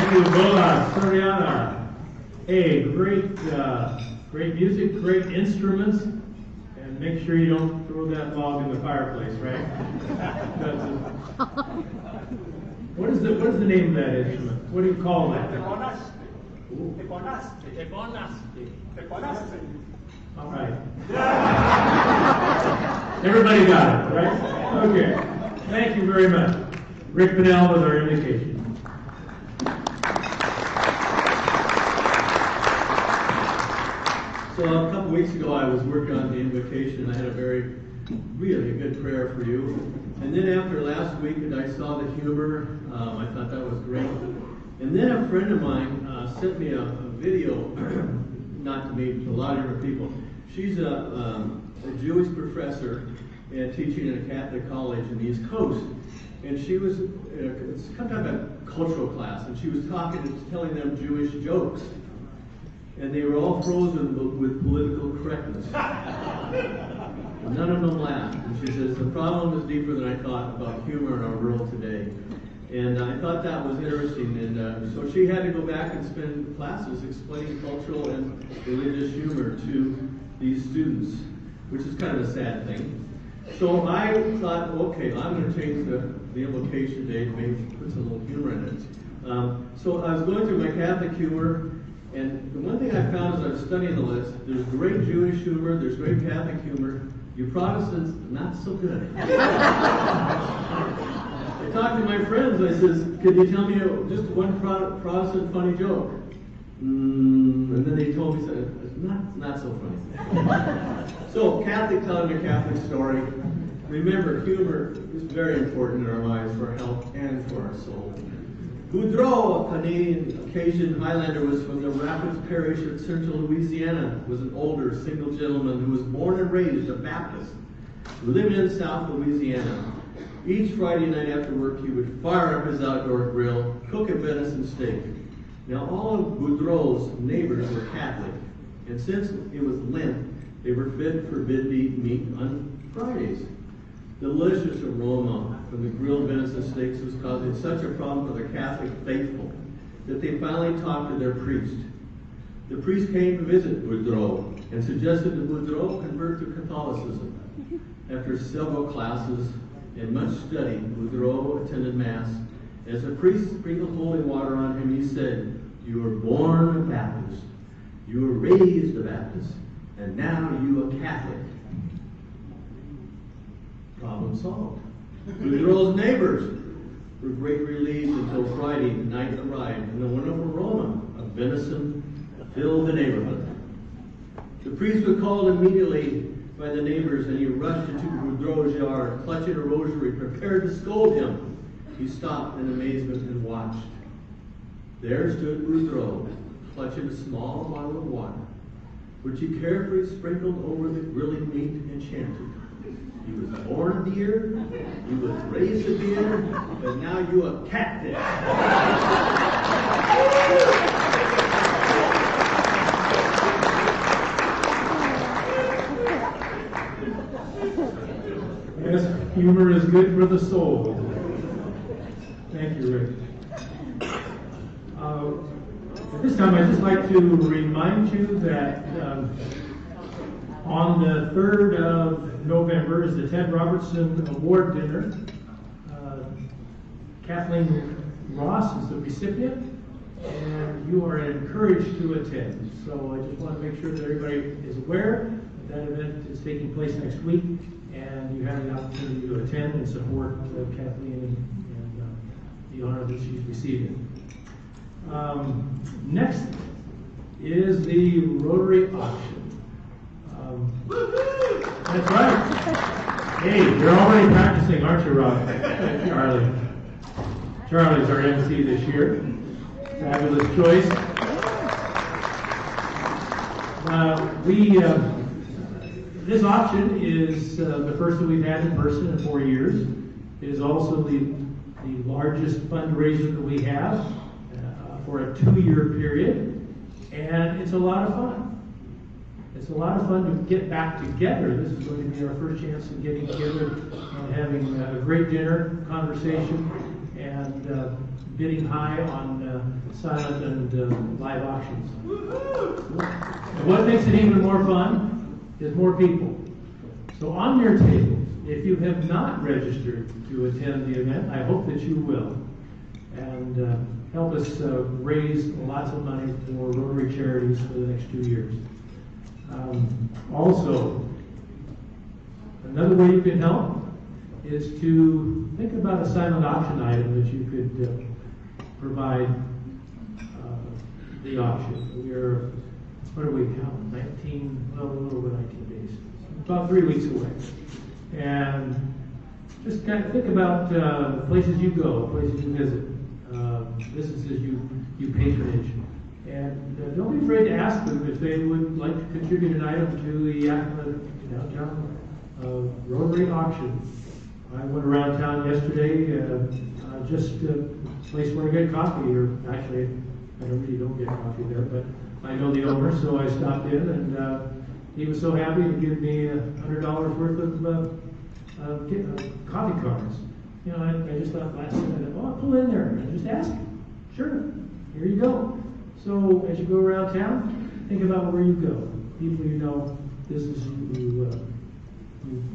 Thank you, Bola, Soriana. Hey, great music, great instruments, and make sure you don't throw that log in the fireplace, right? What is the name of that instrument? What do you call that? All right. Everybody got it, right? Okay. Thank you very much. Rick Pinnell with our invitation. So a couple weeks ago, I was working on the invocation. I had a really good prayer for you. And then after last week, and I saw the humor, I thought that was great. And then a friend of mine sent me a video, not to me, to a lot of different people. She's a Jewish professor and teaching in a Catholic college in the East Coast. And she was, it's kind of a cultural class, and she was telling them Jewish jokes. And they were all frozen with political correctness. None of them laughed. And she says, the problem is deeper than I thought about humor in our world today. And I thought that was interesting. And so she had to go back and spend classes explaining cultural and religious humor to these students, which is kind of a sad thing. So I thought, okay, I'm going to change the invocation today to maybe put some little humor in it. So I was going through my Catholic humor. And the one thing I found as I was studying the list, there's great Jewish humor, there's great Catholic humor. You Protestants, not so good. I talked to my friends, I says, could you tell me just one Protestant funny joke? And then they told me, it's not so funny. So Catholic telling a Catholic story. Remember, humor is very important in our lives for our health and for our soul. Boudreaux, a Canadian Cajun Highlander, was from the Rapids Parish of Central Louisiana, was an older single gentleman who was born and raised a Baptist, living in South Louisiana. Each Friday night after work, he would fire up his outdoor grill, cook a venison steak. Now, all of Boudreaux's neighbors were Catholic, and since it was Lent, they were forbidden to eat meat on Fridays. Delicious aroma from the grilled venison steaks was causing such a problem for the Catholic faithful that they finally talked to their priest. The priest came to visit Boudreaux and suggested that Boudreaux convert to Catholicism. After several classes and much study, Boudreaux attended Mass. As the priest sprinkled holy water on him, he said, "You were born a Baptist, you were raised a Baptist, and now you a Catholic." Problem solved. Boudreaux's neighbors were greatly relieved until Friday night arrived, and the wonderful aroma of venison filled the neighborhood. The priest was called immediately by the neighbors, and he rushed into Boudreaux's yard, clutching a rosary, prepared to scold him. He stopped in amazement and watched. There stood Boudreaux, clutching a small bottle of water, which he carefully sprinkled over the grilling meat and chanted, "You was born a deer, you was raised a deer, but now you a catfish." Yes, humor is good for the soul. Thank you, Rick. At this time, I'd just like to remind you that on the 3rd of November is the Ted Robertson Award Dinner. Kathleen Ross is the recipient, and you are encouraged to attend. So I just want to make sure that everybody is aware that event is taking place next week, and you have the opportunity to attend and support Kathleen and the honor that she's receiving. Next is the Rotary auction. That's right. Hey, you're already practicing, aren't you, Rob? Charlie. Charlie's our MC this year. Fabulous choice. This auction is the first that we've had in person in 4 years. It is also the largest fundraiser that we have for a 2-year period, and it's a lot of fun. It's a lot of fun to get back together. This is going to be our first chance of getting together and having a great dinner, conversation, and bidding high on silent and live auctions. And what makes it even more fun is more people. So on your table, if you have not registered to attend the event, I hope that you will. And help us raise lots of money for Rotary charities for the next 2 years. Also, another way you can help is to think about a silent auction item that you could provide the auction. We're, what are we counting? 19, well, a little over 19 days. About 3 weeks away. And just kind of think about places you go, places you visit, businesses you patronage. And don't be afraid to ask them if they would like to contribute an item to the Yakima downtown Rotary auction. I went around town yesterday, just a place where to get coffee, or actually, I really don't get coffee there, but I know the owner, so I stopped in, and he was so happy to give me $100 worth of coffee cards. You know, I just thought last minute, oh, I'll pull in there and just ask him. Sure, here you go. So as you go around town, think about where you go, people you know, businesses you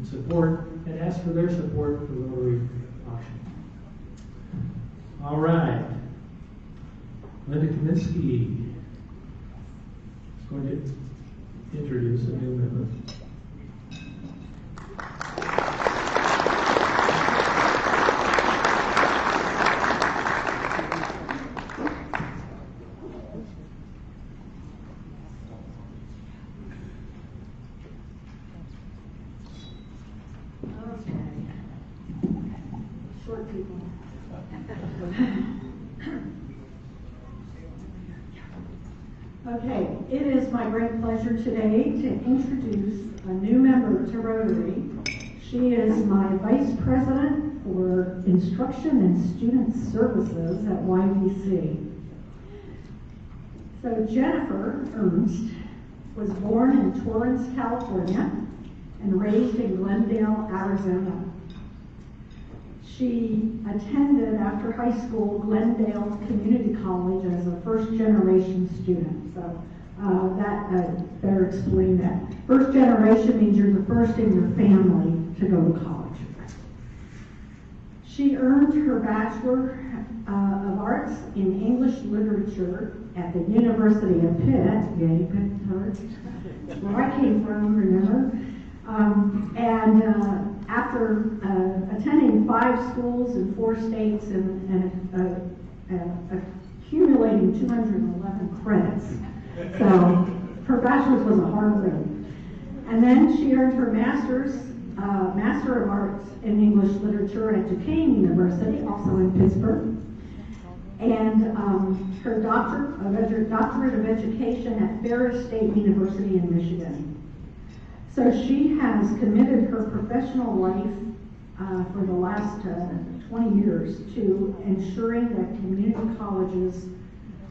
support, and ask for their support for the Rotary auction. All right, Linda Kaminsky is going to introduce a new member. Short people. Okay, it is my great pleasure today to introduce a new member to Rotary. She is my Vice President for Instruction and Student Services at YVC. So Jennifer Ernst was born in Torrance, California, and raised in Glendale, Arizona. She attended, after high school, Glendale Community College as a first-generation student. So that better explain that. First generation means you're the first in your family to go to college. She earned her Bachelor of Arts in English Literature at the University of Pitt. Yay, Pitt, where I came from, remember? After attending 5 schools in 4 states and accumulating 211 credits. So her bachelor's was a hard road. And then she earned her master's, Master of Arts in English Literature at Duquesne University, also in Pittsburgh. And her doctorate of education at Ferris State University in Michigan. So she has committed her professional life for the last 20 years to ensuring that community colleges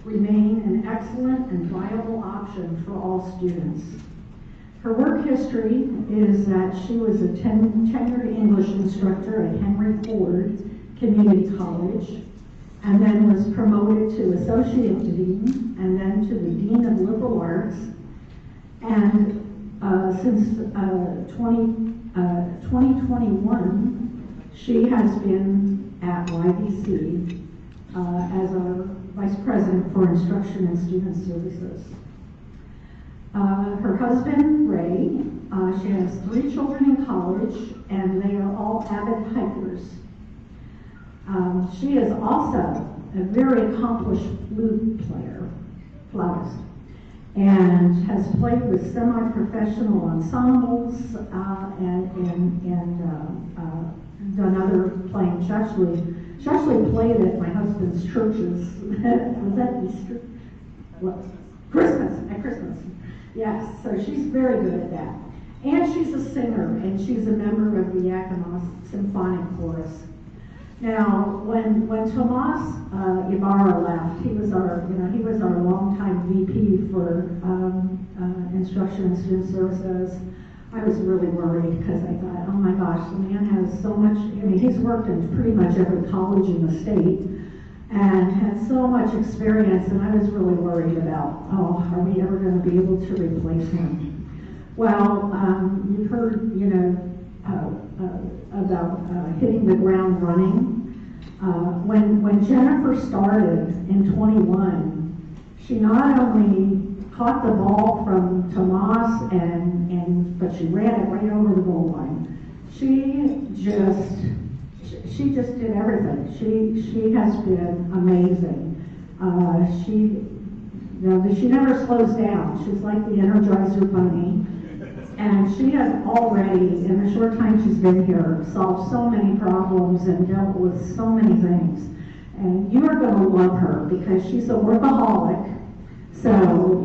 remain an excellent and viable option for all students. Her work history is that she was a tenured English instructor at Henry Ford Community College, and then was promoted to Associate Dean, and then to the Dean of Liberal Arts, and since 2021, she has been at YVC as our Vice President for Instruction and Student Services. Her husband, Ray, she has 3 children in college, and they are all avid hikers. She is also a very accomplished flute player, flautist, and has played with semi-professional ensembles and done other playing. She actually played at my husband's churches. Was that Easter? What? At Christmas. Yes, so she's very good at that. And she's a singer, and she's a member of the Yakima Symphonic Chorus. Now, when Tomas Ibarra left, he was our longtime VP for Instruction and Student Services. I was really worried because I thought, oh my gosh, the man has so much. I mean, he's worked in pretty much every college in the state, and had so much experience, and I was really worried about, oh, are we ever going to be able to replace him? Well, you've heard, about hitting the ground running. When Jennifer started in 21, she not only caught the ball from Tomas but she ran it right over the goal line. She just did everything. She has been amazing. She never slows down. She's like the Energizer Bunny. And she has already, in the short time she's been here, solved so many problems and dealt with so many things. And you are going to love her because she's a workaholic. So,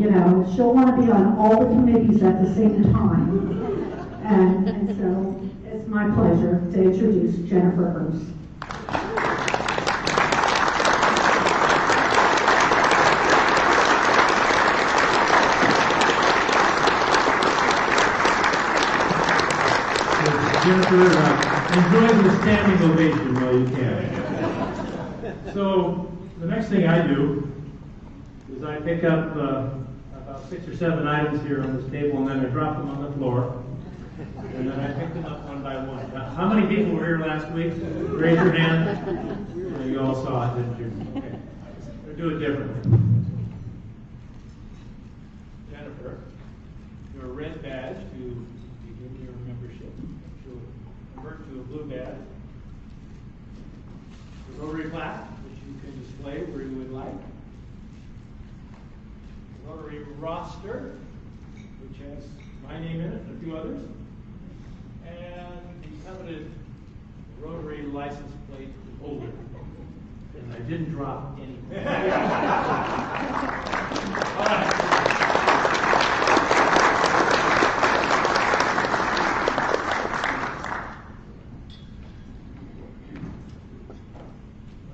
she'll want to be on all the committees at the same time. And so it's my pleasure to introduce Jennifer Hurst. Jennifer, enjoy the standing ovation while you can. So, the next thing I do is I pick up about 6 or 7 items here on this table, and then I drop them on the floor, and then I pick them up one by one. Now, how many people were here last week? Raise your hand. You all saw it, didn't you? Okay. We'll do it differently. Jennifer, your red badge to begin your membership. Convert to a blue badge. The Rotary plaque, which you can display where you would like. The Rotary roster, which has my name in it and a few others. And the coveted Rotary license plate holder. And I didn't drop any. All right.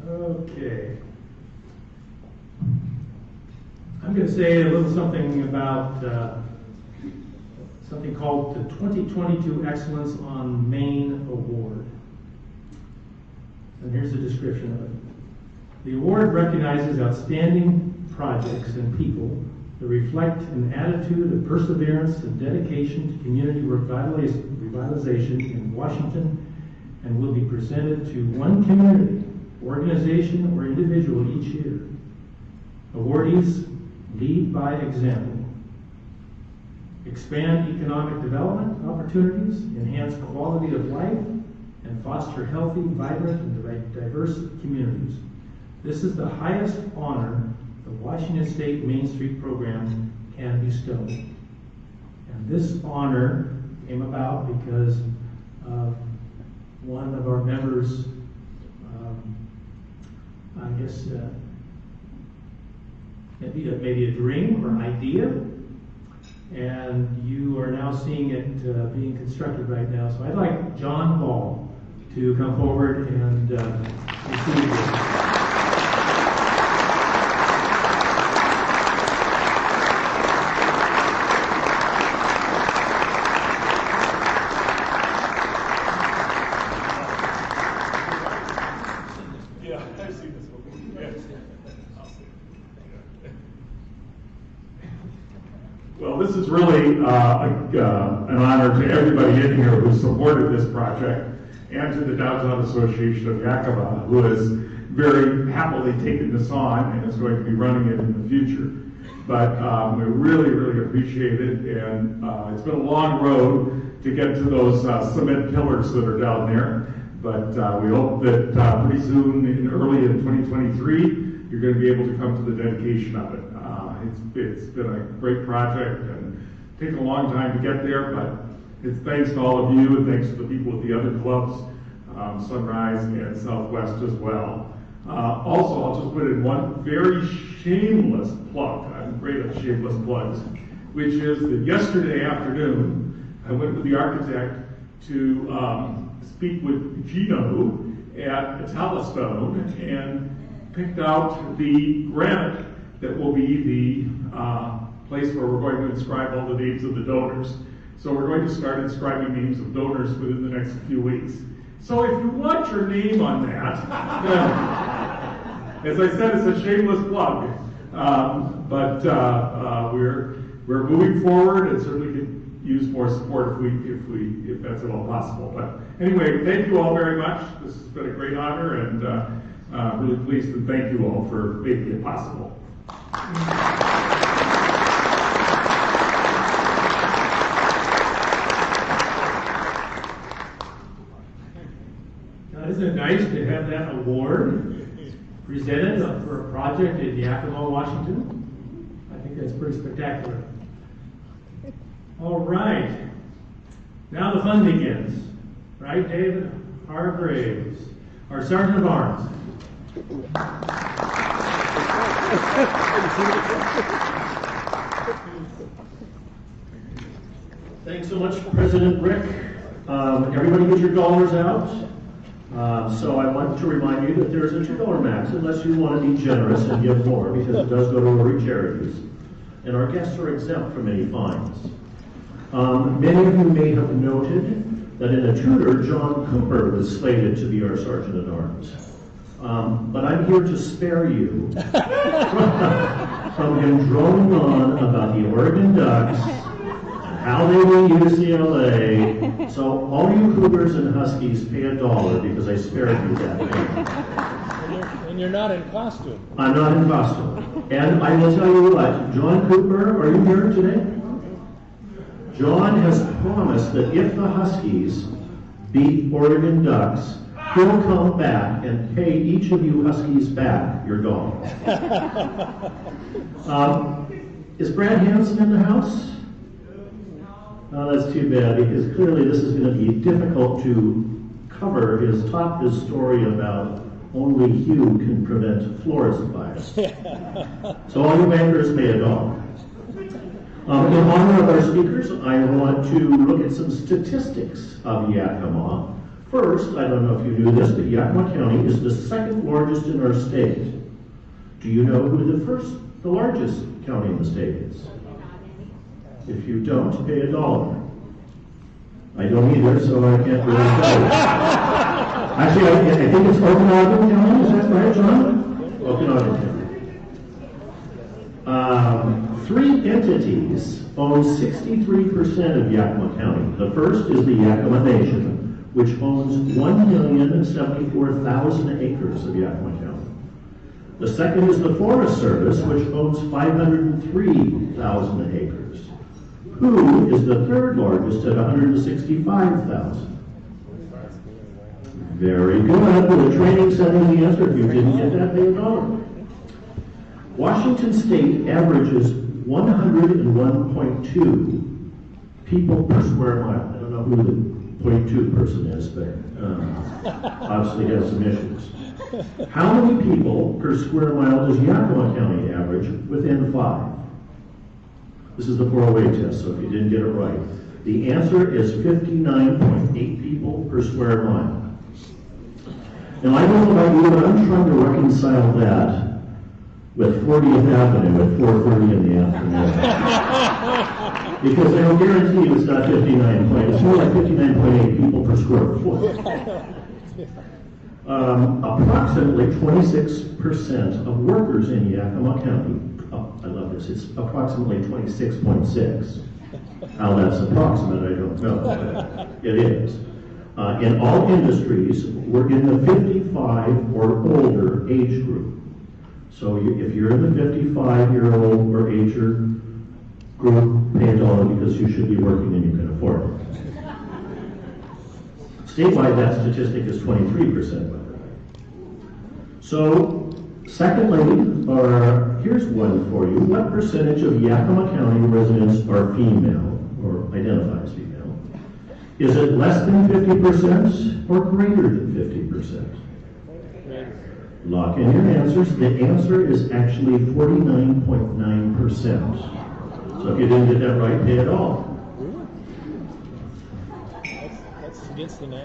Okay. I'm going to say a little something about something called the 2022 Excellence on Maine Award. And here's the description of it. The award recognizes outstanding projects and people that reflect an attitude of perseverance and dedication to community revitalization in Washington, and will be presented to one community, organization, or individual each year. Awardees lead by example, expand economic development opportunities, enhance quality of life, and foster healthy, vibrant, and diverse communities. This is the highest honor the Washington State Main Street program can bestow. And this honor came about because one of our members, I guess, maybe a dream or idea, and you are now seeing it being constructed right now. So I'd like John Ball to come forward and receive this. Well, this is really an honor to everybody in here who supported this project, and to the Downtown Association of Yakima, who has very happily taken this on and is going to be running it in the future. But we really, really appreciate it, and it's been a long road to get to those cement pillars that are down there. But we hope that pretty soon, early in 2023, you're going to be able to come to the dedication of it. It's been a great project and taken a long time to get there, but it's thanks to all of you and thanks to the people at the other clubs, Sunrise and Southwest as well. Also, I'll just put in one very shameless plug. I'm great at shameless plugs, which is that yesterday afternoon, I went with the architect to speak with Gino at Italistone and picked out the granite that will be the place where we're going to inscribe all the names of the donors. So we're going to start inscribing names of donors within the next few weeks. So if you want your name on that, as I said, it's a shameless plug. But we're moving forward and certainly could use more support if that's at all possible. But anyway, thank you all very much. This has been a great honor, and really pleased, and thank you all for making it possible. Now, isn't it nice to have that award presented for a project in Yakima, Washington? I think that's pretty spectacular. All right. Now the fun begins. Right, David Hargraves, our Sergeant of Arms. Thanks so much, President Rick. Everybody get your dollars out. So I want to remind you that there's a $2 max unless you want to be generous and give more, because it does go to Rotary charities. And our guests are exempt from any fines. Many of you may have noted that in a tutor, John Cooper was slated to be our Sergeant at Arms. But I'm here to spare you from him droning on about the Oregon Ducks, how they will UCLA. So all you Cougars and Huskies pay $1 because I spared you that payment. And you're not in costume. I'm not in costume. And I will tell you what, John Cooper, are you here today? John has promised that if the Huskies beat Oregon Ducks, he'll come back and pay each of you Huskies back your $1. Is Brad Hansen in the house? Oh, that's too bad, because clearly this is going to be difficult to cover his story about only Hugh can prevent forest fires. So all you bankers pay $1. In honor of our speakers, I want to look at some statistics of Yakima. First, I don't know if you knew this, but Yakima County is the second largest in our state. Do you know who the largest county in the state is? If you don't, pay $1. I don't either, so I can't really tell you. Actually, I think it's Okanagan County, is that right, John? Okanagan County. 3 entities own 63% of Yakima County. The first is the Yakima Nation, which owns 1,074,000 acres of Yakima County. The second is the Forest Service, which owns 503,000 acres. Who is the third largest at 165,000? Very good. The training center the answer. If you didn't get that, pay $1. Washington State averages 101.2 people per square mile. I don't know who the 0.2 person is, but obviously has some issues. How many people per square mile does Yakima County average within 5? This is the 408 test, so if you didn't get it right. The answer is 59.8 people per square mile. Now, I don't know about you, but I'm trying to reconcile that with 40th Avenue at 4:30 in the afternoon. Because I will guarantee you it's not 59 point, it's more like 59.8 people per square foot. Approximately 26% of workers in Yakima County, I love this, it's approximately 26.6. How that's approximate, I don't know, but it is. In all industries, we're in the 55 or older age group. So if you're in the 55-year-old or ager group, pay $1 because you should be working and you can afford it. Statewide, that statistic is 23%, by the way. So, secondly, here's one for you. What percentage of Yakima County residents are female, or identify as female? Is it less than 50% or greater than 50%? Lock in your answers. The answer is actually 49.9%. So if you didn't get that right, pay $1.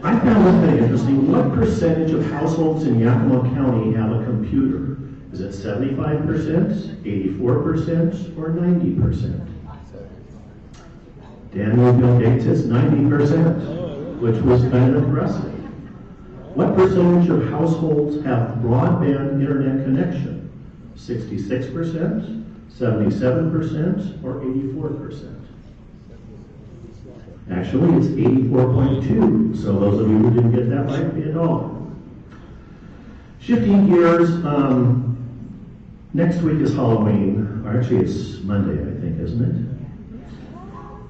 I found this very interesting. What percentage of households in Yakima County have a computer? Is it 75%, 84%, or 90%? Daniel Bill Gates says 90%, which was kind of impressive. What percentage of households have broadband internet connection? 66%, 77%, or 84%? Actually, it's 84.2. So those of you who didn't get that right, pay $1. Shifting gears, next week is Halloween, or actually it's Monday, I think, isn't it?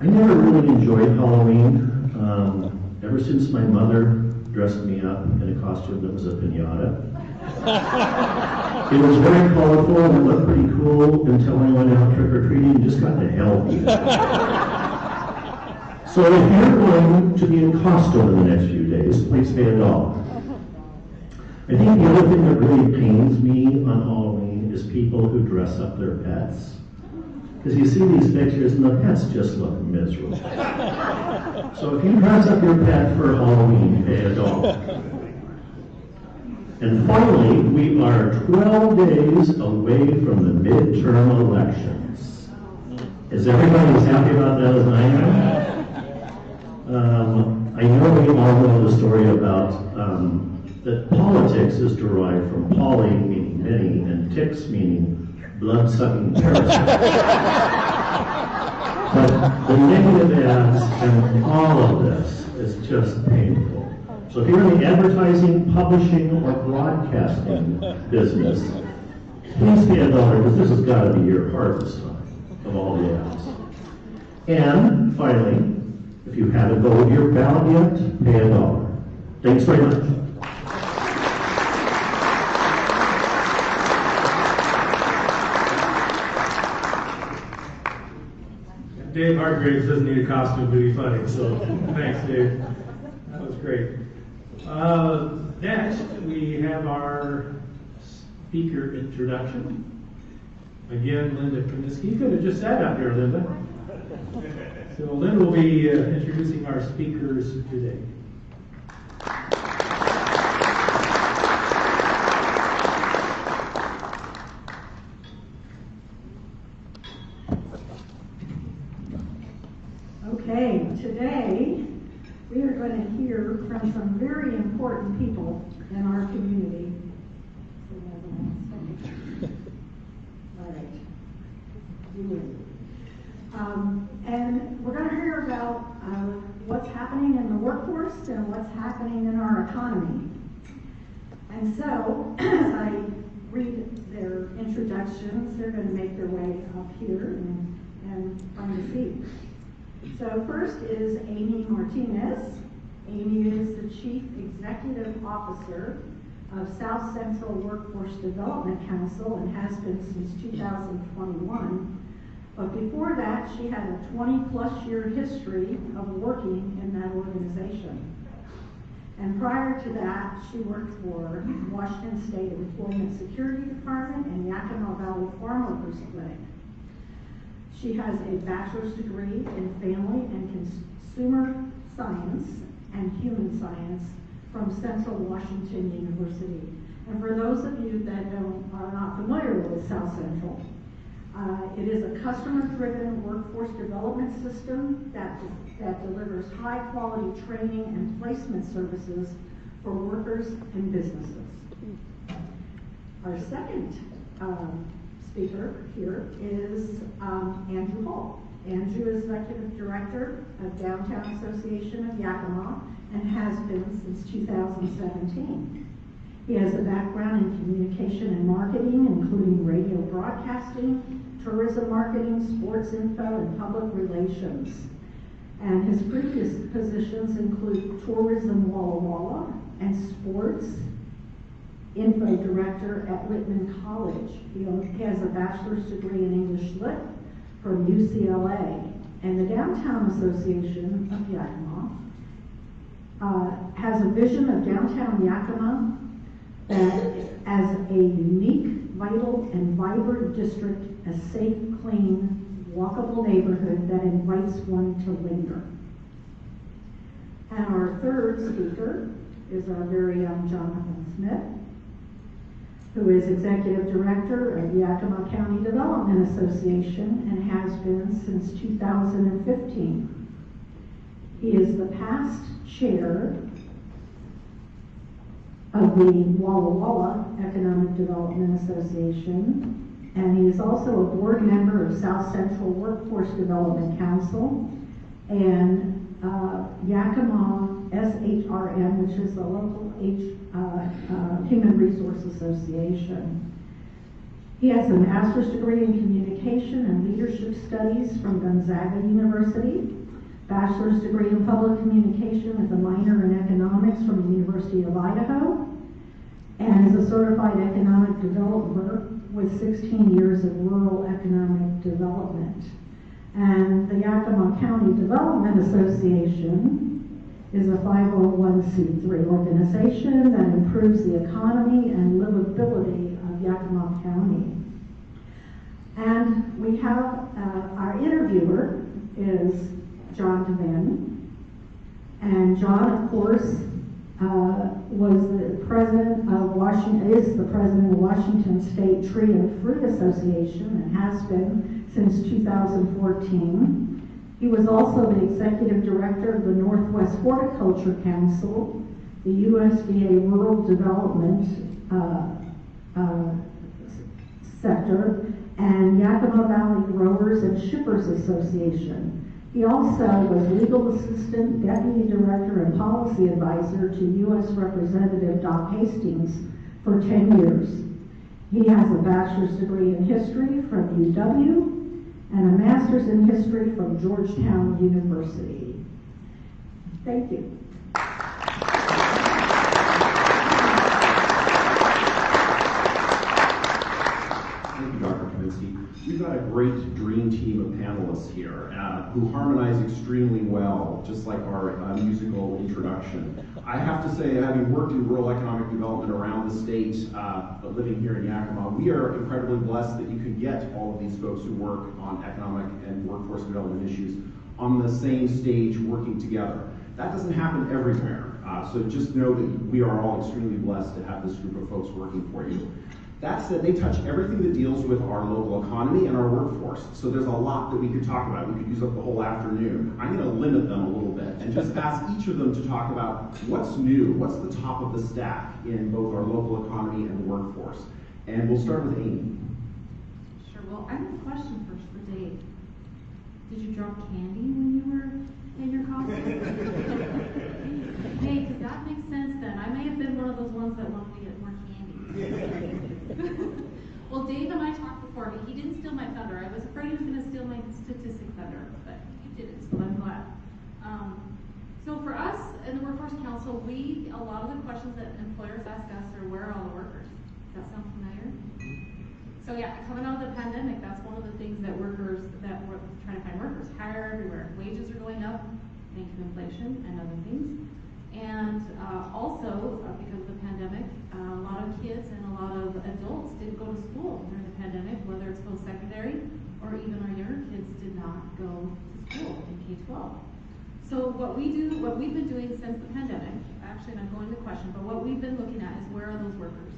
I never really enjoyed Halloween, ever since my mother dressed me up in a costume that was a piñata. It was very colorful and it looked pretty cool until I went out trick-or-treating and just got the hell beat out of me. So if you're going to be in costume in the next few days, please pay $1. I think the other thing that really pains me on Halloween is people who dress up their pets. Because you see these pictures and the pets just look miserable. So if you dress up your pet for Halloween, pay $1. And finally, we are 12 days away from the midterm elections. Is everybody as happy about that as I am? I know we all know the story about that politics is derived from poly, meaning many, and ticks, meaning blood-sucking parasites. But the negative ads and all of this is just painful. So if you're in the advertising, publishing, or broadcasting business, please pay $1 because this has got to be your hardest time of all the ads. And finally, if you haven't voted your ballot yet, pay $1. Thanks very much. Dave Hargraves doesn't need a costume to be funny, so thanks, Dave. That was great. Next, we have our speaker introduction. Again, Linda Kaminsky. You could have just sat up here, Linda. So Linda will be introducing our speakers today. Okay, today we are going to hear from some very important people in our community. All right. And we're going to hear about what's happening in the workforce and what's happening in our economy. And so, as I read their introductions, they're going to make their way up here and find a seat. So first is Amy Martinez. Amy is the Chief Executive Officer of South Central Workforce Development Council and has been since 2021. But before that, she had a 20-plus year history of working in that organization. And prior to that, she worked for Washington State Employment Security Department and Yakima Valley Farm Workers Clinic. She has a bachelor's degree in family and consumer science and human science from Central Washington University. And for those of you that are not familiar with South Central, it is a customer-driven workforce development system that delivers high-quality training and placement services for workers and businesses. Our second speaker here is Andrew Hall. Andrew is Executive Director of Downtown Association of Yakima and has been since 2017. He has a background in communication and marketing, including radio broadcasting, tourism marketing, sports info, and public relations. And his previous positions include tourism Walla Walla and sports info director at Whitman College. He has a bachelor's degree in English Lit from UCLA. And the Downtown Association of Yakima has a vision of downtown Yakima that as a unique, vital, and vibrant district, a safe, clean, walkable neighborhood that invites one to linger. And our third speaker is our very young Jonathan Smith, who is Executive Director of the Yakima County Development Association and has been since 2015. He is the past chair of the Walla Walla Economic Development Association, and he is also a board member of South Central Workforce Development Council and Yakima SHRM, which is the local Human Resource Association. He has a master's degree in communication and leadership studies from Gonzaga University, bachelor's degree in public communication with a minor in economics from the University of Idaho, and is a certified economic developer with 16 years of rural economic development. And the Yakima County Development Association is a 501c3 organization that improves the economy and livability of Yakima County. And we have our interviewer is John DeVan. And John, of course, was the president of is the president of Washington State Tree and Fruit Association and has been since 2014. He was also the executive director of the Northwest Horticulture Council, the USDA Rural Development sector, and Yakima Valley Growers and Shippers Association. He also was legal assistant, deputy director, and policy advisor to U.S. Representative Doc Hastings for 10 years. He has a bachelor's degree in history from UW and a master's in history from Georgetown University. Thank you. Thank you, Dr. Kaminsky. We've got a great dream team of panelists here who harmonize extremely well, just like our musical introduction. I have to say, having worked in rural economic development around the state, but living here in Yakima, we are incredibly blessed that you can get all of these folks who work on economic and workforce development issues on the same stage working together. That doesn't happen everywhere, so just know that we are all extremely blessed to have this group of folks working for you. That said, they touch everything that deals with our local economy and our workforce. So there's a lot that we could talk about. We could use up the whole afternoon. I'm going to limit them a little bit and just ask each of them to talk about what's new, what's the top of the stack in both our local economy and workforce. And we'll start with Amy. Sure. Well, I have a question first for Dave. Did you drop candy when you were in your costume? Hey, because that makes sense then. I may have been one of those ones that wanted to get more candy. Well, Dave and I talked before, but he didn't steal my thunder. I was afraid he was going to steal my statistic thunder, but he didn't, so I'm glad. So for us in the Workforce Council, a lot of the questions that employers ask us are, where are all the workers? Does that sound familiar? So yeah, coming out of the pandemic, that's one of the things that we're trying to find workers. Hire everywhere. Wages are going up, thanks to inflation and other things. And also, because of the pandemic, a lot of kids and a lot of adults didn't go to school during the pandemic, whether it's post-secondary or even our younger kids did not go to school in K-12. So what we've been doing since the pandemic, actually I'm going to the question, but what we've been looking at is where are those workers?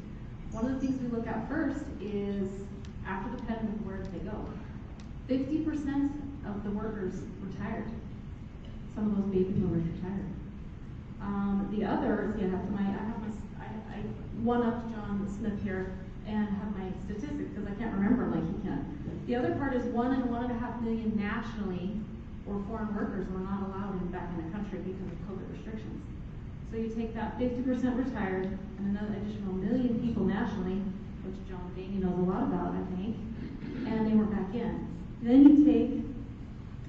One of the things we look at first is, after the pandemic, where did they go? 50% of the workers retired. Some of those baby boomers retired. The other is, I one-upped John Smith here and have my statistics because I can't remember them like he can. The other part is 1 and 1.5 million nationally or foreign workers were not allowed back in the country because of COVID restrictions. So you take that 50% retired and another additional 1 million people nationally, which John Daney knows a lot about, I think, and they weren't back in. Then you take,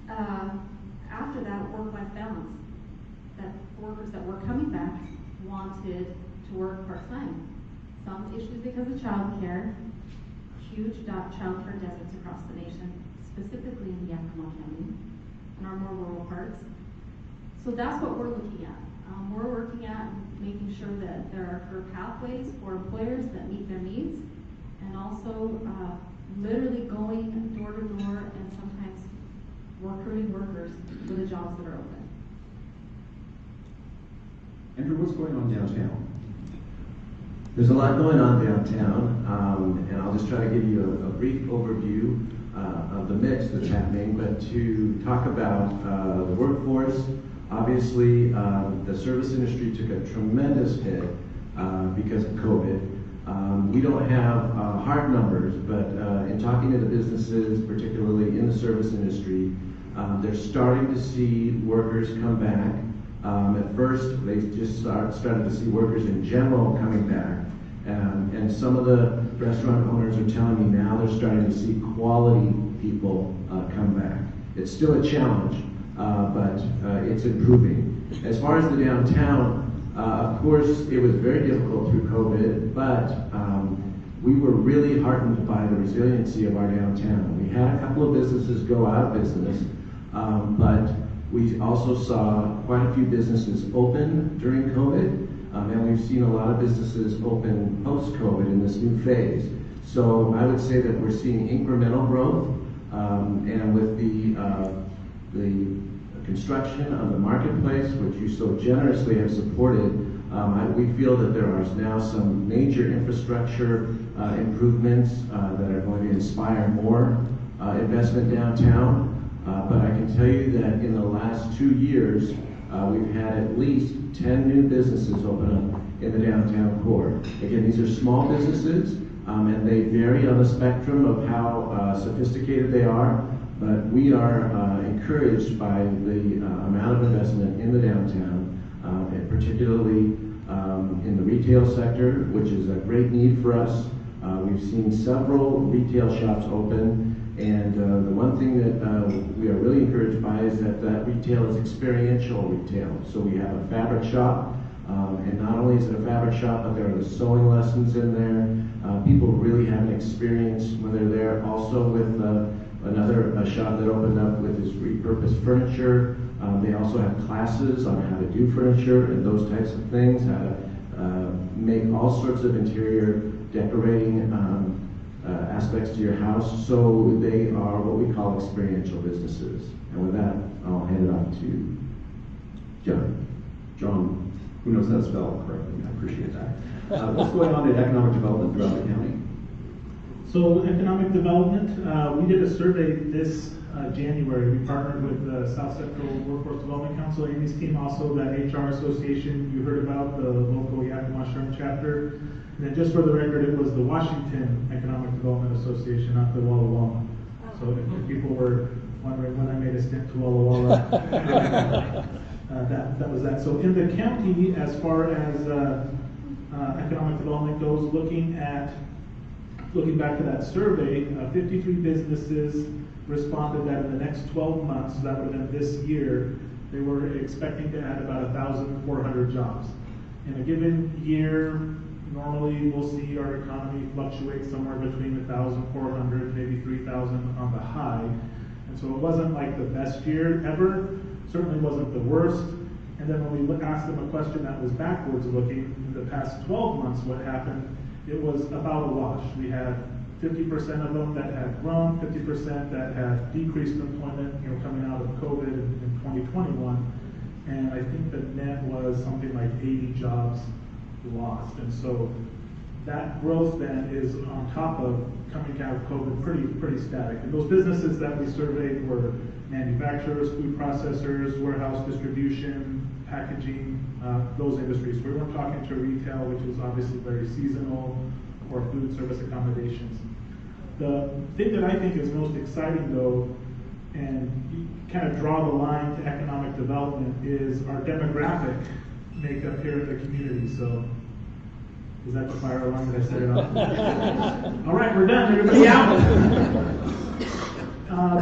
after that, work-life balance. That workers that were coming back wanted to work part-time. Some issues because of childcare, huge childcare deserts across the nation, specifically in Yakima County and our more rural parts. So that's what we're looking at. We're working at making sure that there are career pathways for employers that meet their needs, and also literally going door to door and sometimes recruiting workers for the jobs that are open. Andrew, what's going on downtown? There's a lot going on downtown, and I'll just try to give you a brief overview of the mix that's happening. But to talk about the workforce, obviously the service industry took a tremendous hit because of COVID. We don't have hard numbers, but in talking to the businesses, particularly in the service industry, they're starting to see workers come back. At first, they just started to see workers in general coming back. And some of the restaurant owners are telling me now they're starting to see quality people come back. It's still a challenge, but it's improving. As far as the downtown, of course, it was very difficult through COVID, but we were really heartened by the resiliency of our downtown. We had a couple of businesses go out of business, but we also saw quite a few businesses open during COVID, and we've seen a lot of businesses open post-COVID in this new phase. So I would say that we're seeing incremental growth, and with the construction of the marketplace, which you so generously have supported, we feel that there are now some major infrastructure improvements that are going to inspire more investment downtown. But I can tell you that in the last 2 years, we've had at least 10 new businesses open up in the downtown core. Again, these are small businesses, and they vary on the spectrum of how sophisticated they are. But we are encouraged by the amount of investment in the downtown, and particularly in the retail sector, which is a great need for us. We've seen several retail shops open, and the one thing that we are really encouraged by is that retail is experiential retail. So we have a fabric shop, and not only is it a fabric shop, but there are the sewing lessons in there. People really have an experience when they're there. Also with another shop that opened up with his repurposed furniture. They also have classes on how to do furniture and those types of things, how to make all sorts of interior decorating aspects to your house. So they are what we call experiential businesses. And with that, I'll hand it off to John. John, who knows how to spell correctly? I appreciate that. What's going on in economic development throughout the county? So economic development, we did a survey this January. We partnered with the South Central Workforce Development Council, Amy's team, also that HR association you heard about, the local Yakima chapter. And then just for the record, it was the Washington Economic Development Association, not the Walla Walla. So if people were wondering when I made a stint to Walla Walla, that was that. So in the county, as far as economic development goes, looking back to that survey, 53 businesses responded that in the next 12 months, that would have been this year, they were expecting to add about 1,400 jobs. In a given year, normally we'll see our economy fluctuate somewhere between 1,400, maybe 3,000 on the high. And so it wasn't like the best year ever, certainly wasn't the worst. And then when we asked them a question that was backwards looking, in the past 12 months, what happened? It was about a wash. We had 50% of them that had grown, 50% that had decreased employment, coming out of COVID in 2021. And I think the net was something like 80 jobs lost. And so that growth then is on top of coming out of COVID pretty static. And those businesses that we surveyed were manufacturers, food processors, warehouse distribution, packaging, those industries. We weren't talking to retail, which is obviously very seasonal, or food service accommodations. The thing that I think is most exciting though, and you kind of draw the line to economic development, is our demographic makeup here in the community. So, is that the fire alarm that I set it off? All right, we're done. Everybody out.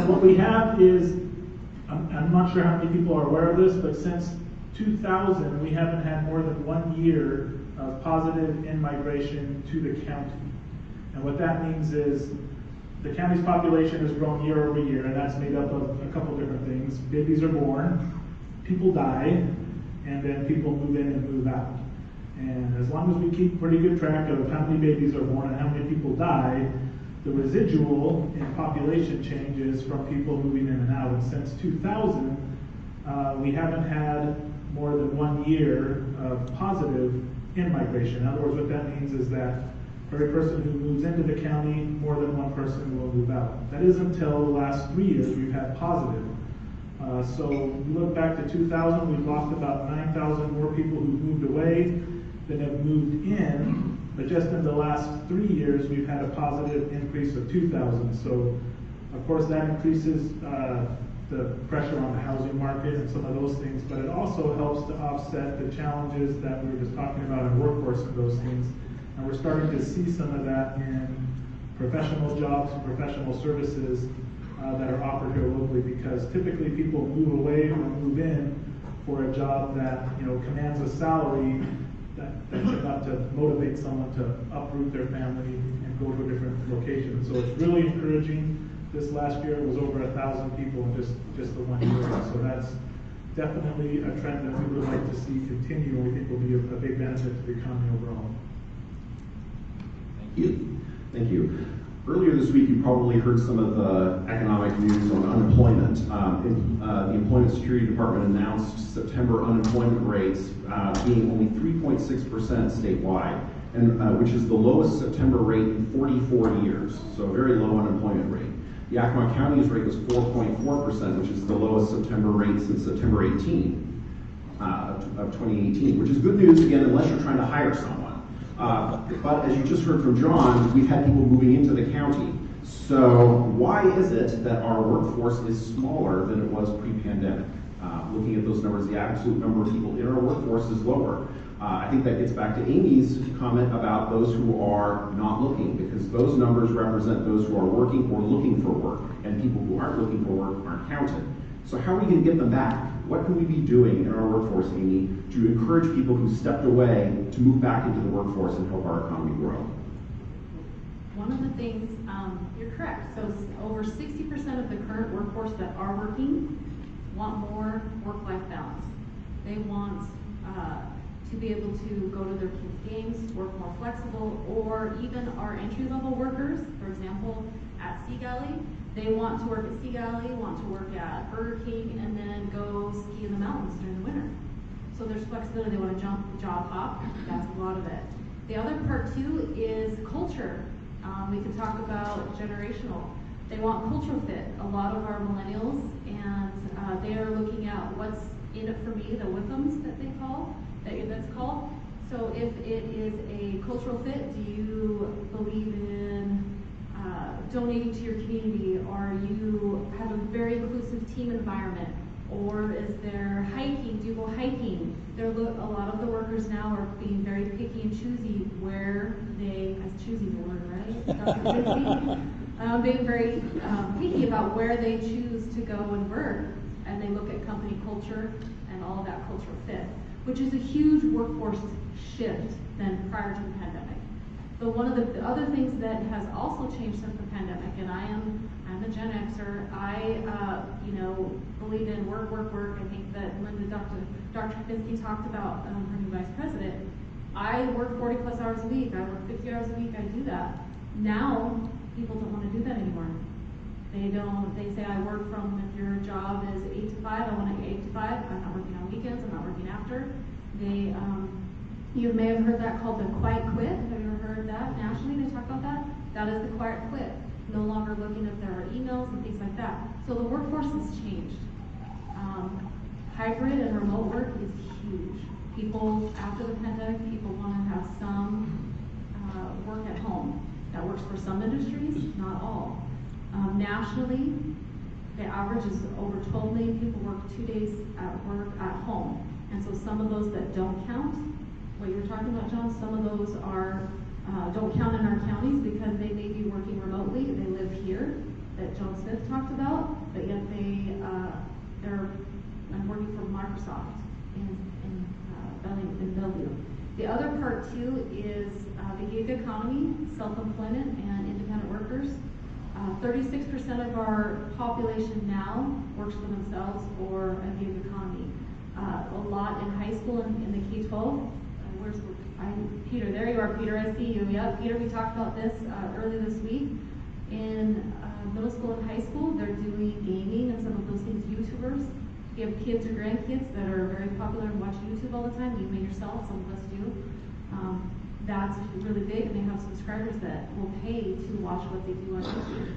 What we have is, I'm not sure how many people are aware of this, but since 2000, we haven't had more than 1 year of positive in-migration to the county. And what that means is the county's population has grown year over year, and that's made up of a couple different things. Babies are born, people die, and then people move in and move out. And as long as we keep pretty good track of how many babies are born and how many people die, the residual in population changes from people moving in and out. And since 2000, we haven't had more than 1 year of positive in-migration. In other words, what that means is that for every person who moves into the county, more than one person will move out. That is until the last 3 years we've had positive. So we look back to 2000, we've lost about 9,000 more people who moved away. that have moved in, but just in the last 3 years, we've had a positive increase of 2,000. So, of course, that increases the pressure on the housing market and some of those things, but it also helps to offset the challenges that we were just talking about in workforce and those things. And we're starting to see some of that in professional jobs and professional services that are offered here locally, because typically people move away or move in for a job that, you know, commands a salary that's enough to motivate someone to uproot their family and go to a different location. So it's really encouraging. This last year it was over 1,000 people in just the 1 year. So that's definitely a trend that we would like to see continue, and we think will be a big benefit to the economy overall. Thank you. Thank you. Earlier this week, you probably heard some of the economic news on unemployment. The Employment Security Department announced September unemployment rates being only 3.6% statewide, and which is the lowest September rate in 44 years, so a very low unemployment rate. Yakima County's rate was 4.4%, which is the lowest September rate since September 18 of 2018, which is good news, again, unless you're trying to hire someone. But as you just heard from John, we've had people moving into the county. So why is it that our workforce is smaller than it was pre-pandemic? Looking at those numbers, the absolute number of people in our workforce is lower. I think that gets back to Amy's comment about those who are not looking, because those numbers represent those who are working or looking for work, and people who aren't looking for work aren't counted. So how are we going to get them back? What can we be doing in our workforce, Amy, to encourage people who stepped away to move back into the workforce and help our economy grow? One of the things, you're correct. So over 60% of the current workforce that are working want more work-life balance. They want to be able to go to their kids' games, work more flexible, or even our entry-level workers, for example, at Sea Galley, they want to work at Sea Galley, want to work at Burger King, and then go ski in the mountains during the winter. So there's flexibility. They want to job hop. That's a lot of it. The other part too is culture. We could talk about generational. They want cultural fit. A lot of our millennials, and they are looking at what's in it for me, the WIFMs that they call, that's called. So if it is a cultural fit, do you believe in donating to your community, or you have a very inclusive team environment, or is there hiking? Do you go hiking? A lot of the workers now are being very picky and choosy where they, as choosy the word, right? Being very picky about where they choose to go and work, and they look at company culture and all of that cultural fit, which is a huge workforce shift than prior to the pandemic. But one of the other things that has also changed since the pandemic, and I'm a Gen Xer, I believe in work. I think that when Dr. Kapinski talked about her new vice president, I work 40 plus hours a week, I work 50 hours a week, I do that. Now, people don't want to do that anymore. They say I work from, if your job is 8 to 5, I want to 8 to 5, I'm not working on weekends, I'm not working after. You may have heard that called the quiet quit. Have you ever heard that nationally? They talk about that. That is the quiet quit. No longer looking if there are emails and things like that. So the workforce has changed. Hybrid and remote work is huge. People, after the pandemic, people want to have some work at home. That works for some industries, not all. Nationally, the average is over 12 million people work 2 days at work at home. And so some of those that don't count, what you were talking about, John, some of those are don't count in our counties because they may be working remotely. They live here, that John Smith talked about, but yet they're working for Microsoft in Bellevue. The other part too is the gig economy, self-employment, and independent workers. 36% of our population now works for themselves or a gig economy. A lot in high school and in the K-12. Peter, there you are, Peter, I see you. Yeah, Peter, we talked about this earlier this week. In middle school and high school, they're doing gaming and some of those things, YouTubers. If you have kids or grandkids that are very popular and watch YouTube all the time, you may yourself, some of us do. That's really big, and they have subscribers that will pay to watch what they do on YouTube.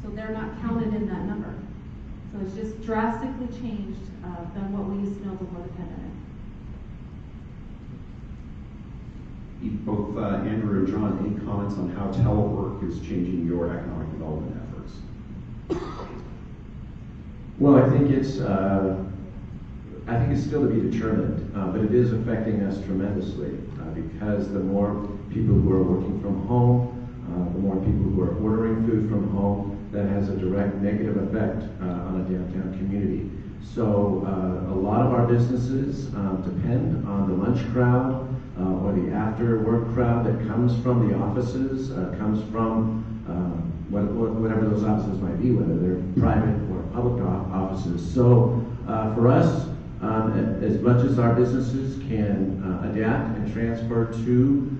So they're not counted in that number. So it's just drastically changed than what we used to know before the pandemic. Both Andrew and John, any comments on how telework is changing your economic development efforts? Well, I think it's still to be determined, but it is affecting us tremendously because the more people who are working from home, the more people who are ordering food from home, that has a direct negative effect on a downtown community. So a lot of our businesses depend on the lunch crowd or the after work crowd that comes from the offices, comes from whatever those offices might be, whether they're private or public offices. So for us, as much as our businesses can adapt and transfer to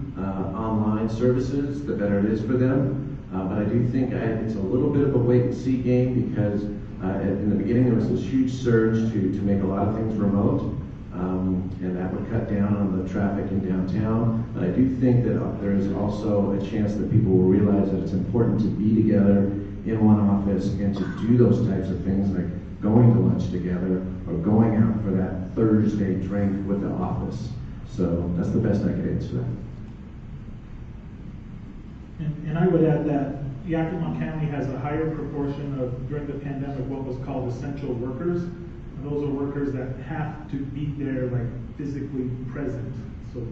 online services, the better it is for them. But I do think it's a little bit of a wait and see game because in the beginning there was this huge surge to make a lot of things remote, and that would cut down on the traffic in downtown. But I do think that there is also a chance that people will realize that it's important to be together in one office and to do those types of things like going to lunch together or going out for that Thursday drink with the office. So that's the best I could answer that. And I would add that Yakima County has a higher proportion of, during the pandemic, what was called essential workers. And those are workers that have to be there, like physically present. So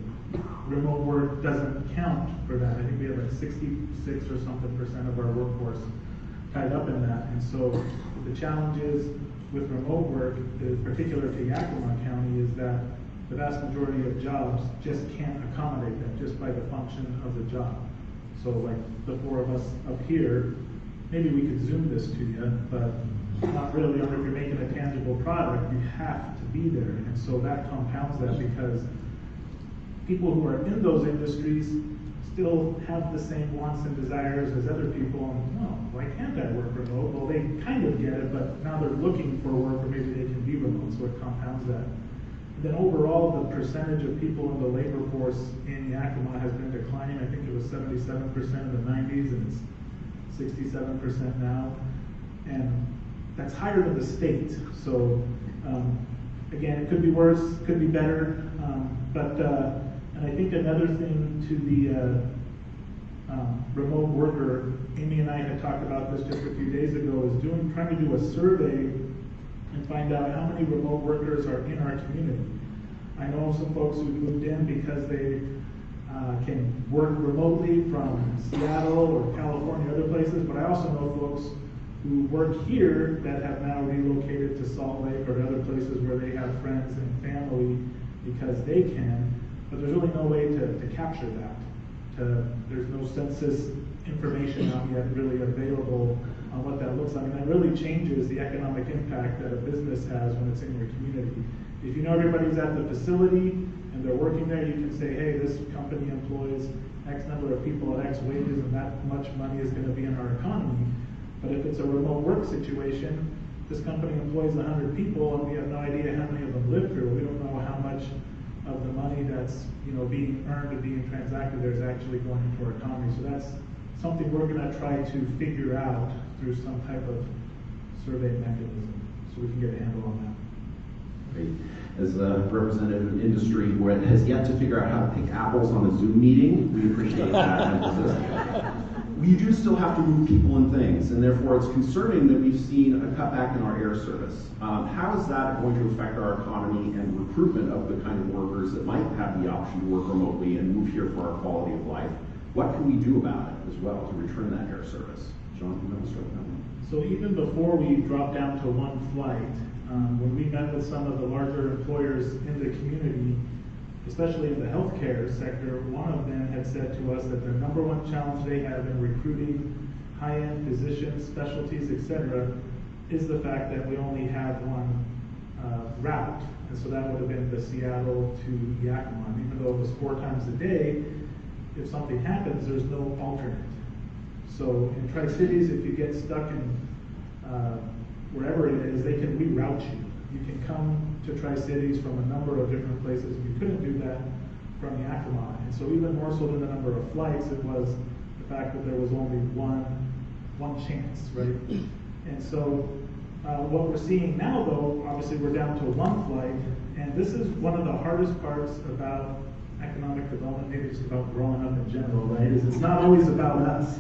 remote work doesn't count for that. I think we have like 66 or something % of our workforce tied up in that. And so the challenges with remote work, particular to Yakima County, is that the vast majority of jobs just can't accommodate that just by the function of the job. So like the four of us up here, maybe we could Zoom this to you, but not really. Or if you're making a tangible product, you have to be there. And so that compounds that because people who are in those industries still have the same wants and desires as other people. And, well, why can't I work remote? Well, they kind of get it, but now they're looking for work, or maybe they can be remote, so it compounds that. Then overall, the percentage of people in the labor force in Yakima has been declining. I think it was 77% in the 90s, and it's 67% now. And that's higher than the state. So again, it could be worse, could be better. And I think another thing to the remote worker, Amy and I had talked about this just a few days ago, is trying to do a survey and find out how many remote workers are in our community. I know some folks who moved in because they can work remotely from Seattle or California, other places, but I also know folks who work here that have now relocated to Salt Lake or other places where they have friends and family because they can, but there's really no way to capture that. There's no census information out yet really available on what that looks like. And that really changes the economic impact that a business has when it's in your community. If you know everybody's at the facility and they're working there, you can say, hey, this company employs X number of people at X wages and that much money is going to be in our economy. But if it's a remote work situation, this company employs 100 people and we have no idea how many of them live here. We don't know how much of the money that's being earned and being transacted there is actually going into our economy. So that's something we're going to try to figure out through some type of survey mechanism so we can get a handle on that. Great. As a representative of an industry who has yet to figure out how to pick apples on a Zoom meeting, we appreciate that emphasis. We do still have to move people and things, and therefore it's concerning that we've seen a cutback in our air service. How is that going to affect our economy and recruitment of the kind of workers that might have the option to work remotely and move here for our quality of life? What can we do about it as well to return that air service? John, you want to start with that one? So even before we dropped down to one flight, when we met with some of the larger employers in the community, especially in the healthcare sector, one of them had said to us that the number one challenge they have in recruiting high-end physicians, specialties, etc., is the fact that we only have one route. And so that would have been the Seattle to Yakima. And even though it was 4 times a day, if something happens, there's no alternate. So in Tri-Cities, if you get stuck in wherever it is, they can reroute you. You can come to Tri-Cities from a number of different places. You couldn't do that from Yakima. And so even more so than the number of flights, it was the fact that there was only one chance, right? And so what we're seeing now, though, obviously we're down to one flight, and this is one of the hardest parts about economic development, maybe just about growing up in general, right, is it's not always about us.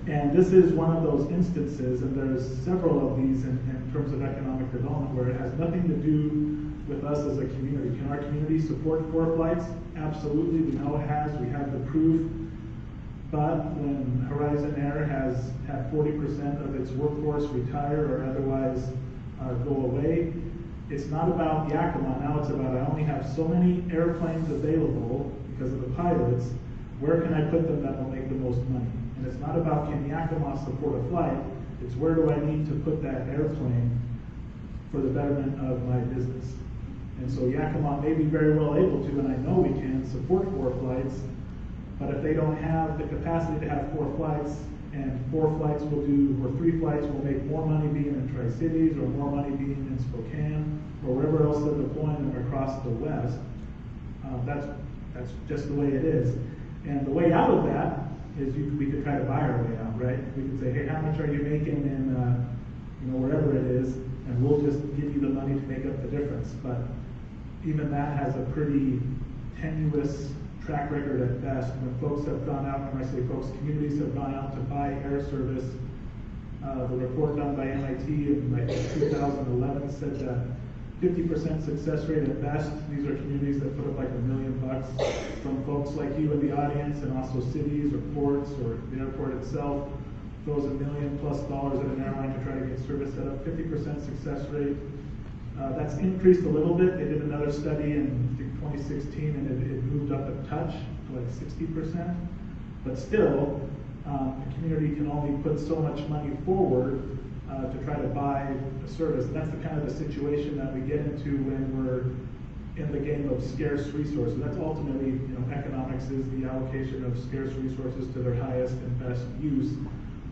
And this is one of those instances, and there's several of these in terms of economic development, where it has nothing to do with us as a community. Can our community support 4 flights? Absolutely, we know it has, we have the proof. But when Horizon Air has had 40% of its workforce retire or otherwise go away, it's not about Yakima. Now it's about, I only have so many airplanes available because of the pilots. Where can I put them that will make the most money? And it's not about, can Yakima support a flight? It's, where do I need to put that airplane for the betterment of my business? And so Yakima may be very well able to, and I know we can, support 4 flights, but if they don't have the capacity to have 4 flights, and 4 flights will do, or 3 flights will make more money being in Tri-Cities, or more money being in Spokane, or wherever else they're deploying them across the West, that's just the way it is. And the way out of that is we could try to buy our way out, right? We could say, hey, how much are you making in, wherever it is, and we'll just give you the money to make up the difference. But even that has a pretty tenuous track record at best. When folks have gone out, when I say folks, communities have gone out to buy air service, the report done by MIT in 2011 said that 50% success rate at best. These are communities that put up like $1 million from folks like you in the audience, and also cities or ports or the airport itself throws $1 million+ at an airline to try to get service set up. 50% success rate. That's increased a little bit. They did another study in 2016, and it moved up a touch to like 60%. But still, the community can only put so much money forward to try to buy a service. And that's the kind of the situation that we get into when we're in the game of scarce resources. That's ultimately, economics is the allocation of scarce resources to their highest and best use.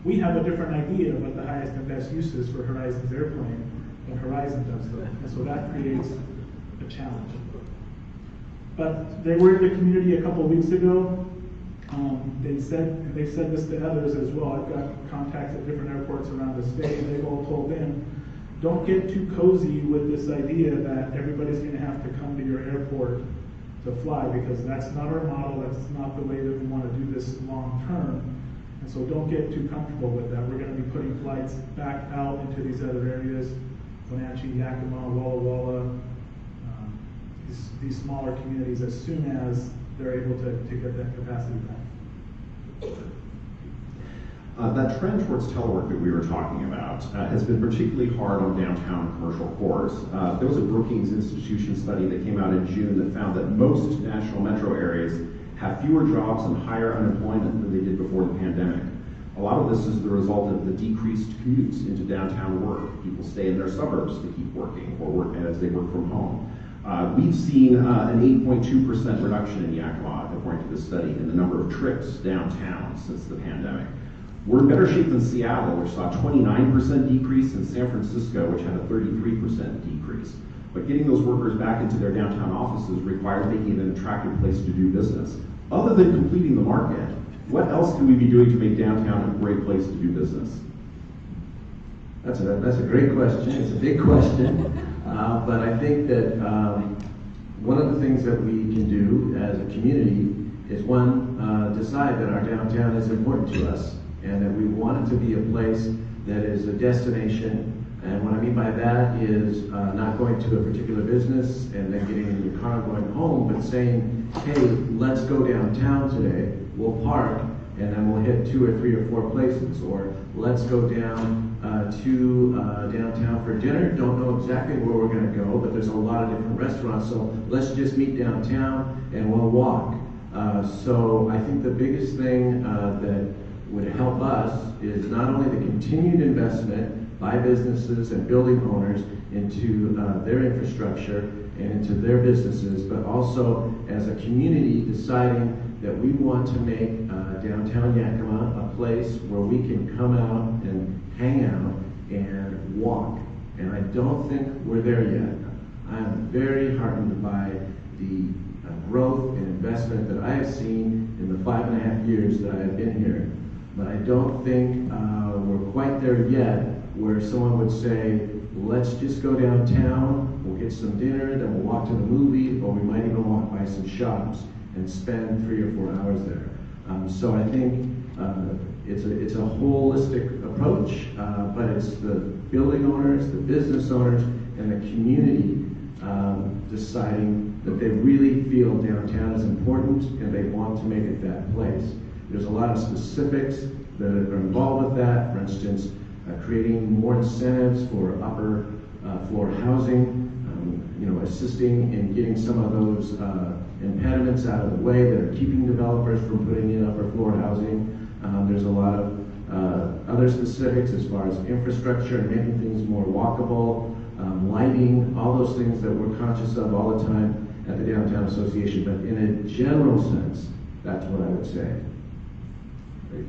We have a different idea of what the highest and best use is for Horizon's airplane than Horizon does, though. And so that creates a challenge. But they were in the community a couple of weeks ago. They've said this to others as well. I've got contacts at different airports around the state, and they've all told them, don't get too cozy with this idea that everybody's going to have to come to your airport to fly, because that's not our model. That's not the way that we want to do this long term. And so don't get too comfortable with that. We're going to be putting flights back out into these other areas, Wenatchee, Yakima, Walla Walla, these smaller communities, as soon as they're able to get that capacity back. That trend towards telework that we were talking about has been particularly hard on downtown commercial cores. There was a Brookings Institution study that came out in June that found that most national metro areas have fewer jobs and higher unemployment than they did before the pandemic. A lot of this is the result of the decreased commutes into downtown work. People stay in their suburbs to keep working, or work as they work from home. We've seen an 8.2% reduction in Yakima, according to this study, in the number of trips downtown since the pandemic. We're in better shape than Seattle, which saw a 29% decrease, and San Francisco, which had a 33% decrease. But getting those workers back into their downtown offices requires making it an attractive place to do business. Other than completing the market, what else can we be doing to make downtown a great place to do business? That's a great question. It's a big question. But I think that one of the things that we can do as a community is, one, decide that our downtown is important to us, and that we want it to be a place that is a destination. And what I mean by that is not going to a particular business and then getting in your car and going home, but saying, hey, let's go downtown today, we'll park, and then we'll hit 2 or 3 or 4 places. Or let's go down to downtown for dinner. Don't know exactly where we're going to go, but there's a lot of different restaurants, so let's just meet downtown and we'll walk. So I think the biggest thing that would help us is not only the continued investment by businesses and building owners into their infrastructure and into their businesses, but also as a community deciding that we want to make downtown Yakima a place where we can come out and hang out and walk. And I don't think we're there yet. I'm very heartened by the growth and investment that I have seen in the 5.5 years that I have been here. But I don't think we're quite there yet where someone would say, let's just go downtown, we'll get some dinner, then we'll walk to the movie, or we might even walk by some shops. and spend 3 or 4 hours there. So I think it's a holistic approach, but it's the building owners, the business owners, and the community deciding that they really feel downtown is important and they want to make it that place. There's a lot of specifics that are involved with that. For instance, creating more incentives for upper floor housing, assisting in getting some of those impediments out of the way that are keeping developers from putting in upper floor housing. There's a lot of other specifics as far as infrastructure and making things more walkable, lighting, all those things that we're conscious of all the time at the Downtown Association. But in a general sense, that's what I would say. Great.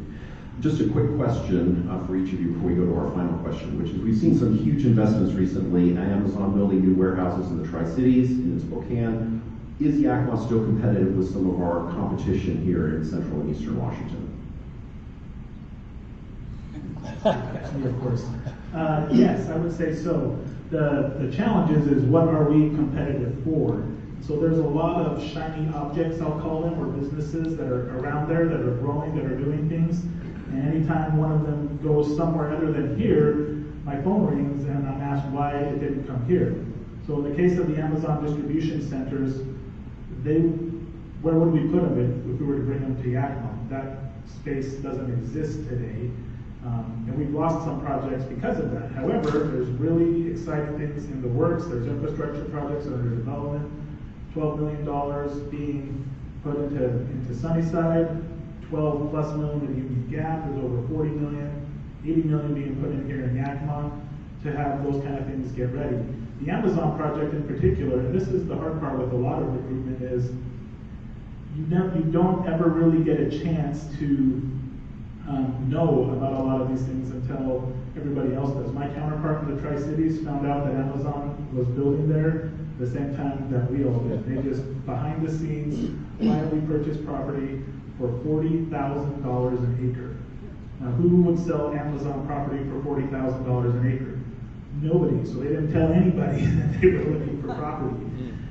Just a quick question for each of you before we go to our final question, which is we've seen some huge investments recently. Amazon building new warehouses in the Tri-Cities, in Spokane. Is Yakima still competitive with some of our competition here in Central and Eastern Washington? Me, of course. Yes, I would say so. The challenge is what are we competitive for? So there's a lot of shiny objects, I'll call them, or businesses that are around there that are growing, that are doing things. And anytime one of them goes somewhere other than here, my phone rings and I'm asked why it didn't come here. So in the case of the Amazon distribution centers, where would we put them if we were to bring them to Yakima? That space doesn't exist today. And we've lost some projects because of that. However, there's really exciting things in the works. There's infrastructure projects under development, $12 million being put into Sunnyside, 12 plus million in Union Gap. There's over 40 million, 80 million being put in here in Yakima to have those kind of things get ready. The Amazon project in particular, and this is the hard part with a lot of recruitment, is you don't ever really get a chance to know about a lot of these things until everybody else does. My counterpart in the Tri-Cities found out that Amazon was building there the same time that we all did. They just, behind the scenes, finally purchased property for $40,000 an acre. Now, who would sell Amazon property for $40,000 an acre? Nobody. So they didn't tell anybody that they were looking for property.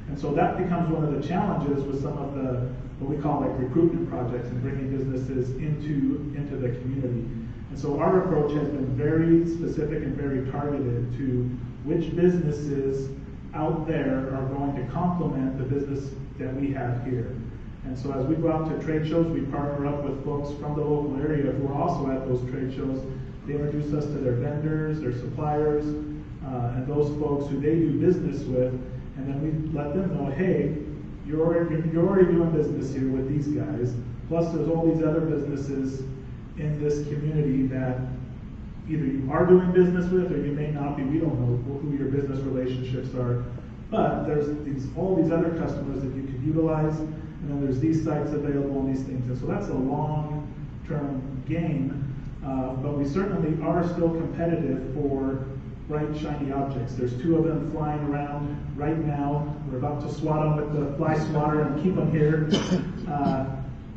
And so that becomes one of the challenges with some of the, what we call like recruitment projects and bringing businesses into the community. And so our approach has been very specific and very targeted to which businesses out there are going to complement the business that we have here. And so as we go out to trade shows, we partner up with folks from the local area who are also at those trade shows. They introduce us to their vendors, their suppliers, and those folks who they do business with. And then we let them know, hey, you're already doing business here with these guys. Plus there's all these other businesses in this community that either you are doing business with or you may not be. We don't know who your business relationships are. But there's all these other customers that you could utilize. And then there's these sites available and these things. And so that's a long-term game. But we certainly are still competitive for bright, shiny objects. There's 2 of them flying around right now. We're about to swat them with the fly swatter and keep them here.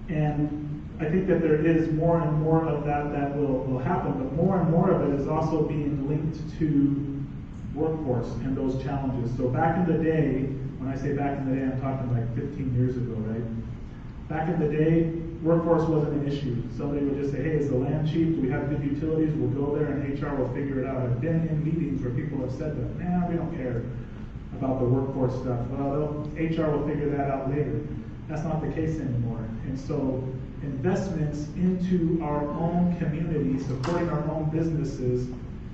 And I think that there is more and more of that will happen, but more and more of it is also being linked to workforce and those challenges. So back in the day, when I say back in the day, I'm talking like 15 years ago, right? Back in the day, workforce wasn't an issue. Somebody would just say, hey, is the land cheap? Do we have good utilities? We'll go there and HR will figure it out. I've been in meetings where people have said that, nah, we don't care about the workforce stuff. Well, HR will figure that out later. That's not the case anymore. And so investments into our own community, supporting our own businesses,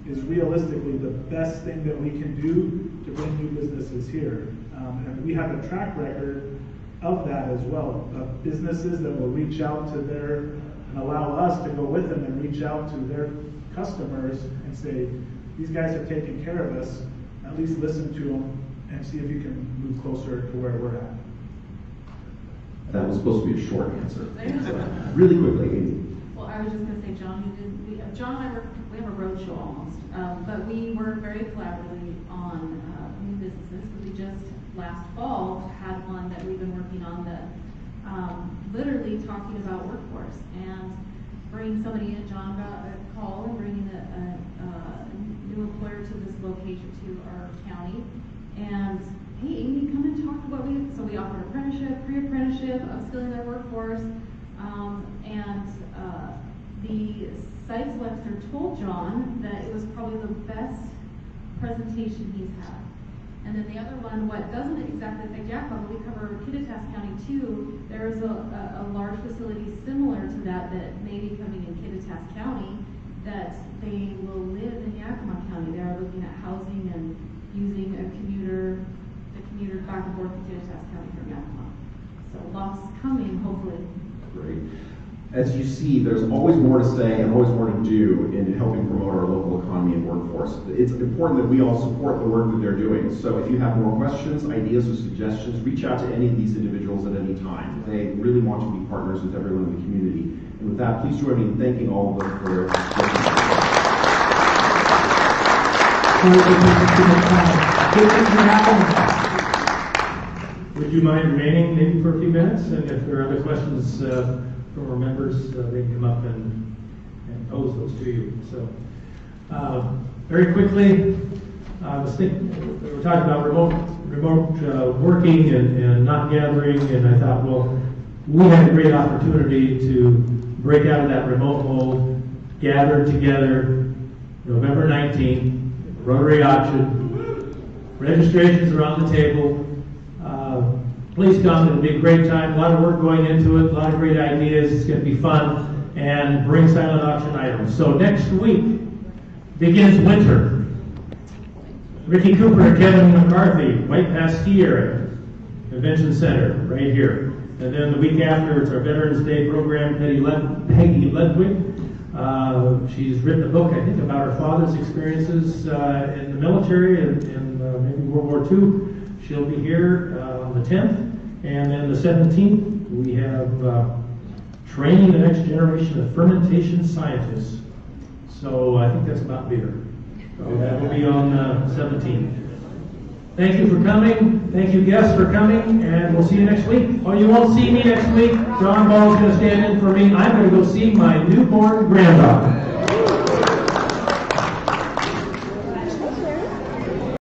is realistically the best thing that we can do to bring new businesses here. And we have a track record of that as well, of businesses that will reach out to and allow us to go with them and reach out to their customers and say, these guys are taking care of us, at least listen to them and see if you can move closer to where we're at. That was supposed to be a short answer. Really quickly, Amy. Well, I was just going to say, John and I we have a road show almost, but we work very collaboratively on new businesses. We just last fall had one that we've been working on that literally talking about workforce and bringing somebody in. John got a call and bringing a new employer to this location, to our county, and hey, Amy, come and talk about so we offered apprenticeship, pre-apprenticeship, upskilling their workforce, the site selector told John that it was probably the best presentation he's had. And then the other one, what doesn't exactly affect Yakima, but we cover Kittitas County too. There is a large facility similar to that may be coming in Kittitas County that they will live in Yakima County. They are looking at housing and using the commuter back and forth to Kittitas County from Yakima. So lots coming, hopefully. Great. As you see, there's always more to say and always more to do in helping promote our local economy and workforce. It's important that we all support the work that they're doing. So if you have more questions, ideas, or suggestions, reach out to any of these individuals at any time. They really want to be partners with everyone in the community. And with that, please join me in thanking all of them for their Would you mind remaining maybe for a few minutes? And if there are other questions from our members, they can come up and pose those to you. So, very quickly, I was thinking, we were talking about remote working and not gathering, and I thought, well, we had a great opportunity to break out of that remote mold, gather together, November 19th, Rotary auction, registrations are on the table. Please come, it'll be a great time, a lot of work going into it, a lot of great ideas, it's going to be fun, and bring silent auction items. So next week begins winter. Ricky Cooper and Kevin McCarthy, White Pass Ski Area, Convention Center, right here. And then the week after, it's our Veterans Day program, Peggy Ludwig. She's written a book, I think, about her father's experiences in the military and maybe World War II. She'll be here on the 10th. And then the 17th, we have training the next generation of fermentation scientists. So I think that's about beer. So that will be on the 17th. Thank you for coming. Thank you, guests, for coming. And we'll see you next week. Oh, you won't see me next week. John Ball's going to stand in for me. I'm going to go see my newborn granddaughter.